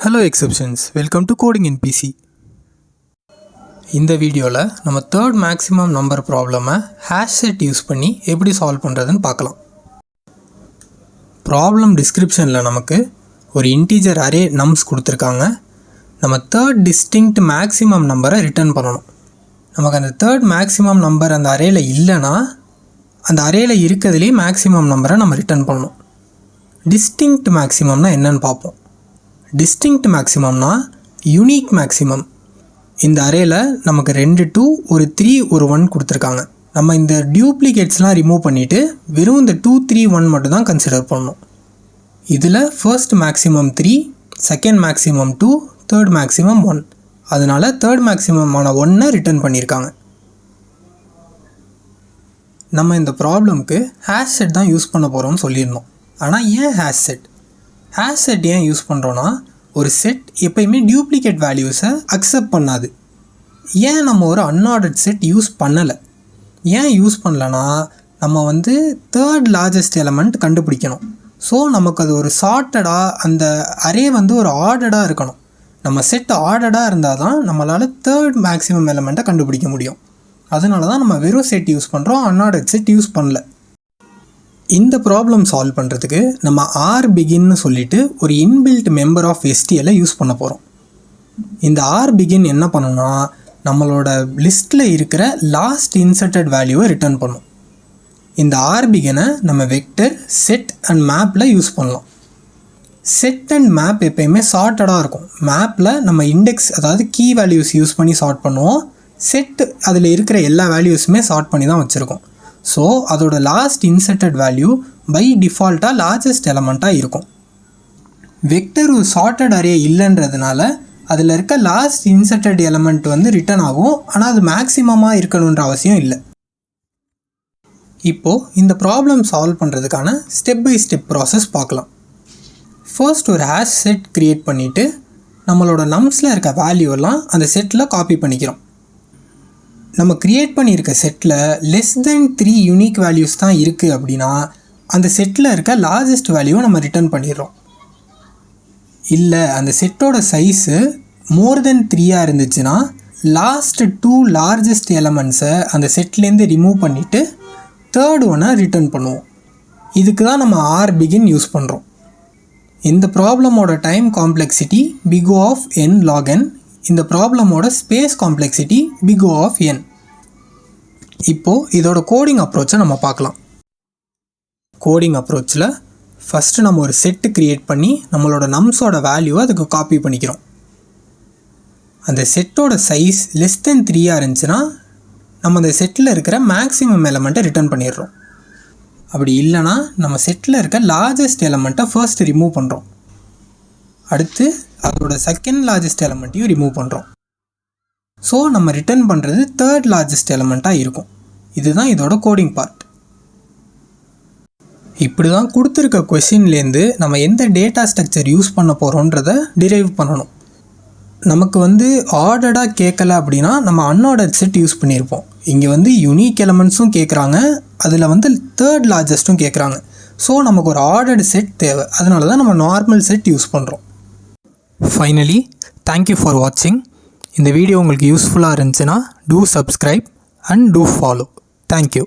Hello exceptions, welcome to Coding in PC. இந்த வீடியோவில் நம்ம தேர்ட் மேக்ஸிமம் நம்பர் ப்ராப்ளமை ஹேஷ் செட் யூஸ் பண்ணி எப்படி சால்வ் பண்ணுறதுன்னு பார்க்கலாம். ப்ராப்ளம் டிஸ்கிரிப்ஷனில் நமக்கு ஒரு இன்டீஜர் அரே நம்ஸ் கொடுத்துருக்காங்க. நம்ம தேர்ட் டிஸ்டிங்க்ட் மேக்ஸிமம் நம்பரை ரிட்டர்ன் பண்ணணும். நமக்கு அந்த தேர்ட் மேக்ஸிமம் நம்பர் அந்த அரேயில் இல்லைன்னா அந்த அரேயில் இருக்கிறதுலேயே மேக்ஸிமம் நம்பரை நம்ம ரிட்டர்ன் பண்ணணும். டிஸ்டிங்க்ட் மேக்ஸிமம்னா என்னன்னு பார்ப்போம். டிஸ்டிங்க்ட் மேக்ஸிமம்னா யூனிக் மேக்ஸிமம். இந்த அரேயில் நமக்கு 2 2 ஒரு 3 ஒரு 1 கொடுத்துருக்காங்க. நம்ம இந்த டியூப்ளிகேட்ஸ்லாம் ரிமூவ் பண்ணிவிட்டு வெறும் இந்த 2 3 1 மட்டும் தான் கன்சிடர் பண்ணணும். இதில் first maximum 3, second maximum 2, third maximum 1. அதனால் தேர்ட் மேக்ஸிமமான 1 ரிட்டர்ன் பண்ணியிருக்காங்க. நம்ம இந்த ப்ராப்ளம்க்கு ஹேஷ் செட் தான் யூஸ் பண்ண போகிறோம்னு சொல்லியிருந்தோம். ஆனால் ஏன் ஹேஷ் செட் ஏன் யூஸ் பண்ணுறோன்னா, ஒரு செட் எப்பயுமே டியூப்ளிகேட் வேல்யூஸை அக்செப்ட் பண்ணாது. ஏன் நம்ம ஒரு அன்ஆர்டர்ட் செட் யூஸ் பண்ணலை? ஏன் யூஸ் பண்ணலன்னா, நம்ம தேர்ட் லார்ஜஸ்ட் எலமெண்ட் கண்டுபிடிக்கணும். ஸோ நமக்கு அது ஒரு சார்ட்டடாக அந்த அரே ஒரு ஆர்டர்டாக இருக்கணும். நம்ம செட் ஆர்டர்டாக இருந்தால் தான் நம்மளால் தேர்ட் மேக்ஸிமம் எலமெண்ட்டை கண்டுபிடிக்க முடியும். அதனால தான் நம்ம வெறும் செட் யூஸ் பண்ணுறோம், அன்ஆர்டர்ட் செட் யூஸ் பண்ணல. இந்த ப்ராப்ளம் சால்வ் பண்ணுறதுக்கு நம்ம RBegin சொல்லிட்டு ஒரு இன்பில்ட் மெம்பர் ஆஃப் STLஐ யூஸ் பண்ண போகிறோம். இந்த RBegin என்ன பண்ணுன்னா, நம்மளோட லிஸ்ட்டில் இருக்கிற லாஸ்ட் இன்சர்ட்டட் வேல்யூவை ரிட்டர்ன் பண்ணும். இந்த RBeginனை நம்ம வெக்டர், செட் அண்ட் மேப்பில் யூஸ் பண்ணலாம். செட் அண்ட் மேப் எப்பயுமே சார்ட்டடாக இருக்கும். மேப்பில் நம்ம இண்டெக்ஸ் அதாவது கீ வேல்யூஸ் யூஸ் பண்ணி சார்ட் பண்ணுவோம். செட் அதில் இருக்கிற எல்லா வேல்யூஸுமே சார்ட் பண்ணி தான் வச்சுருக்கோம். ஸோ அதோட லாஸ்ட் இன்சர்ட்டட் வேல்யூ பை டிஃபால்ட்டாக லார்ஜஸ்ட் எலமெண்ட்டாக இருக்கும். வெக்டர் ஒரு சார்ட்டட் அரே இல்லைன்றதுனால அதில் இருக்க லாஸ்ட் இன்சர்ட்டட் எலமெண்ட் ரிட்டர்ன் ஆகும். ஆனால் அது மேக்ஸிமமாக இருக்கணுன்ற அவசியம் இல்லை. இப்போது இந்த ப்ராப்ளம் சால்வ் பண்ணுறதுக்கான ஸ்டெப் பை ஸ்டெப் ப்ராசஸ் பார்க்கலாம். ஃபர்ஸ்ட் ஒரு ஹேஷ் செட் க்ரியேட் பண்ணிவிட்டு நம்மளோட நம்ஸில் இருக்க வேல்யூவெல்லாம் அந்த செட்டில் காப்பி பண்ணிக்கிறோம். நம்ம க்ரியேட் பண்ணியிருக்க settle less than 3 unique values தான் இருக்குது அப்படின்னா அந்த செட்டில் இருக்க லார்ஜஸ்ட் வேல்யூவை நம்ம ரிட்டர்ன் பண்ணிடுறோம். இல்லை அந்த செட்டோட சைஸு மோர் தென் 3 இருந்துச்சுன்னா லாஸ்ட் 2 லார்ஜஸ்ட் எலமெண்ட்ஸை அந்த செட்லேருந்து ரிமூவ் பண்ணிவிட்டு தேர்ட் ஒன்னை ரிட்டர்ன் பண்ணுவோம். இதுக்கு தான் நம்ம RBegin யூஸ் பண்ணுறோம். இந்த ப்ராப்ளமோட time complexity big O of n log n. இந்த ப்ராப்ளமோட space complexity big O of n. இப்போது இதோட கோடிங் அப்ரோச்சை நம்ம பார்க்கலாம். கோடிங் அப்ரோச்சில் ஃபஸ்ட்டு நம்ம ஒரு செட்டு க்ரியேட் பண்ணி நம்மளோட நம்ஸோட வேல்யூவை அதுக்கு காப்பி பண்ணிக்கிறோம். அந்த செட்டோட சைஸ் லெஸ் தென் 3 இருந்துச்சுன்னா நம்ம அந்த செட்டில் இருக்கிற மேக்ஸிமம் எலமெண்ட்டை ரிட்டர்ன் பண்ணிடுறோம். அப்படி இல்லைனா நம்ம செட்டில் இருக்க லார்ஜஸ்ட் எலமெண்ட்டை ஃபர்ஸ்ட் ரிமூவ் பண்ணுறோம். அடுத்து அதோட செகண்ட் லார்ஜஸ்ட் எலமெண்ட்டையும் ரிமூவ் பண்ணுறோம். ஸோ நம்ம ரிட்டர்ன் பண்ணுறது தேர்ட் லார்ஜஸ்ட் எலமெண்ட்டாக இருக்கும். இதுதான் இதோட கோடிங் பார்ட். இப்படி தான் கொடுத்துருக்க கொஷின்லேருந்து நம்ம எந்த டேட்டா ஸ்ட்ரக்சர் யூஸ் பண்ண போகிறோன்றதை டிரைவ் பண்ணணும். நமக்கு ஆர்டர்டாக கேட்கல அப்படின்னா நம்ம அன்ஆர்டர்ட் செட் யூஸ் பண்ணியிருப்போம். இங்கே யூனிக் எலமெண்ட்ஸும் கேட்குறாங்க, அதில் தேர்ட் லார்ஜஸ்ட்டும் கேட்குறாங்க. ஸோ நமக்கு ஒரு ஆர்டர்டு செட் தேவை. அதனால தான் நம்ம நார்மல் செட் யூஸ் பண்ணுறோம். ஃபைனலி தேங்க்யூ ஃபார் வாட்சிங். இந்த வீடியோ உங்களுக்கு யூஸ்ஃபுல்லாக இருந்துச்சுன்னா do subscribe and do follow. Thank you.